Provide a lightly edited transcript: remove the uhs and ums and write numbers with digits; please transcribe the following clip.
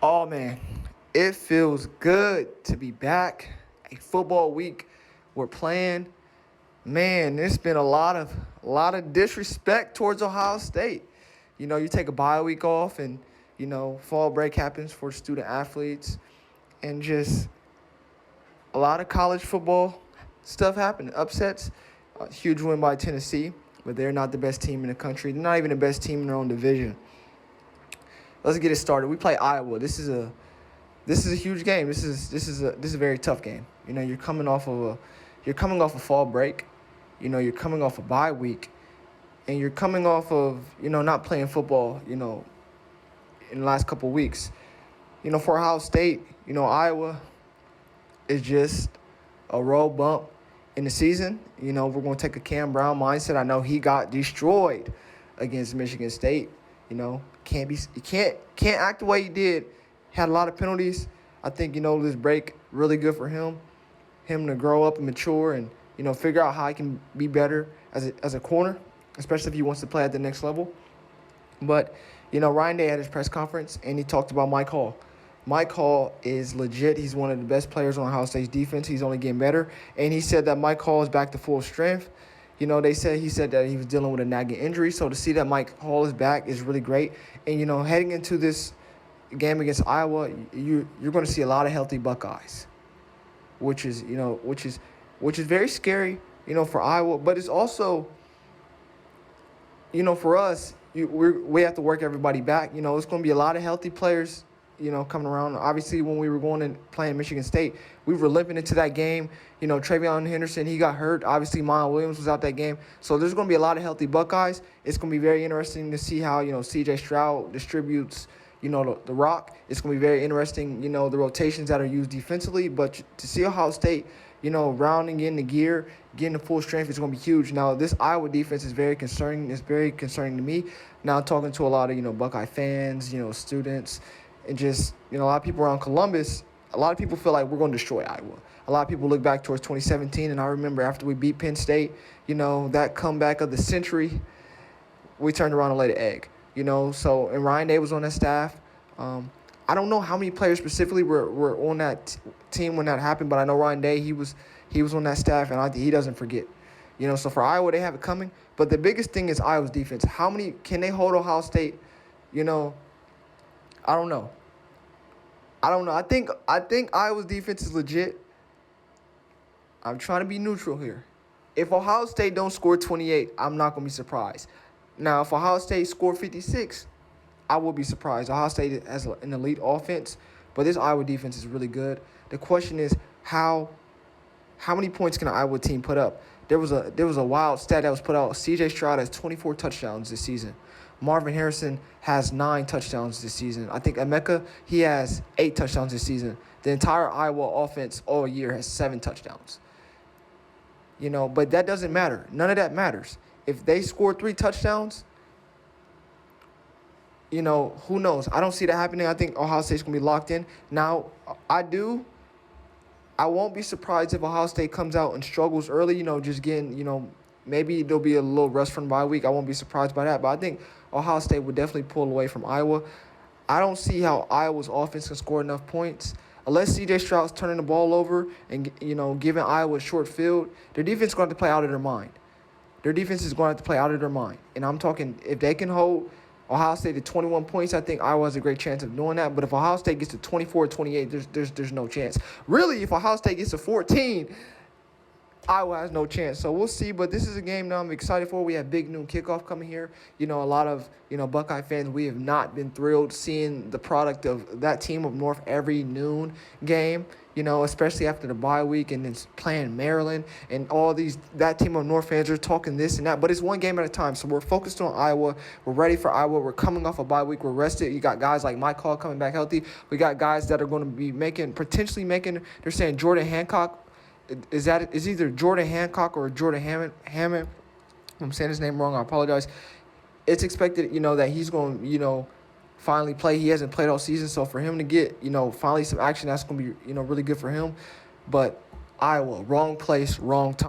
Oh man, it feels good to be back. A football week we're playing. Man, there's been a lot of disrespect towards Ohio State. You take a bye week off and fall break happens for student athletes and just a lot of college football stuff happened. Upsets, a huge win by Tennessee, but they're not the best team in the country. They're not even the best team in their own division. Let's get it started. We play Iowa. This is a huge game. This is a very tough game. You're coming off a fall break. You're coming off a bye week, and you're coming off of not playing football. In the last couple of weeks. For Ohio State, Iowa is just a road bump in the season. We're going to take a Cam Brown mindset. I know he got destroyed against Michigan State. Can't act the way he did. Had a lot of penalties. I think this break really good for him to grow up and mature and figure out how he can be better as a corner, especially if he wants to play at the next level. But Ryan Day had his press conference and he talked about Mike Hall. Mike Hall is legit. He's one of the best players on Ohio State's defense. He's only getting better, and he said that Mike Hall is back to full strength. He said that he was dealing with a nagging injury. So to see that Mike Hall is back is really great. And heading into this game against Iowa, you're going to see a lot of healthy Buckeyes, which is very scary, for Iowa. But it's also, for us, we have to work everybody back. It's going to be a lot of healthy players, coming around. Obviously, when we were going and playing Michigan State, we were limping into that game. Travion Henderson, he got hurt. Obviously, Miles Williams was out that game. So there's going to be a lot of healthy Buckeyes. It's going to be very interesting to see how, C.J. Stroud distributes, the rock. It's going to be very interesting, the rotations that are used defensively. But to see Ohio State, rounding in the gear, getting to full strength is going to be huge. Now, this Iowa defense is very concerning. It's very concerning to me. Now, talking to a lot of, Buckeye fans, students, and just, a lot of people around Columbus, a lot of people feel like we're going to destroy Iowa. A lot of people look back towards 2017, and I remember after we beat Penn State, that comeback of the century, we turned around and laid an egg. So, and Ryan Day was on that staff. I don't know how many players specifically were on that team when that happened, but I know Ryan Day, he was on that staff, and he doesn't forget. So for Iowa, they have it coming. But the biggest thing is Iowa's defense. How many can they hold Ohio State? I don't know. I think Iowa's defense is legit. I'm trying to be neutral here. If Ohio State don't score 28, I'm not going to be surprised. Now, if Ohio State score 56, I will be surprised. Ohio State has an elite offense, but this Iowa defense is really good. The question is how many points can an Iowa team put up? There was a wild stat that was put out. C.J. Stroud has 24 touchdowns this season. Marvin Harrison has 9 touchdowns this season. I think Emeka, he has 8 touchdowns this season. The entire Iowa offense all year has 7 touchdowns. But that doesn't matter. None of that matters. If they score 3 touchdowns, who knows? I don't see that happening. I think Ohio State's going to be locked in. Now, I won't be surprised if Ohio State comes out and struggles early, just getting, maybe there'll be a little rest from the bye week. I won't be surprised by that. But I think Ohio State would definitely pull away from Iowa. I don't see how Iowa's offense can score enough points. Unless C.J. Stroud's turning the ball over and, giving Iowa a short field, their defense is going to have to play out of their mind. And I'm talking, if they can hold Ohio State to 21 points, I think Iowa has a great chance of doing that. But if Ohio State gets to 24 or 28, there's no chance. Really, if Ohio State gets to 14, Iowa has no chance. So we'll see. But this is a game that I'm excited for. We have big noon kickoff coming here. A lot of, Buckeye fans, we have not been thrilled seeing the product of that team up north every noon game, especially after the bye week and then playing Maryland and all that team of North fans are talking this and that. But it's one game at a time. So we're focused on Iowa. We're ready for Iowa. We're coming off a bye week. We're rested. You got guys like Mike Hall coming back healthy. We got guys that are going to be potentially making, they're saying Jordan Hancock. Is either Jordan Hancock or Jordan Hammond. I'm saying his name wrong. I apologize. It's expected, that he's going to, finally play. He hasn't played all season, so for him to get, finally some action, that's going to be, really good for him. But Iowa, wrong place, wrong time.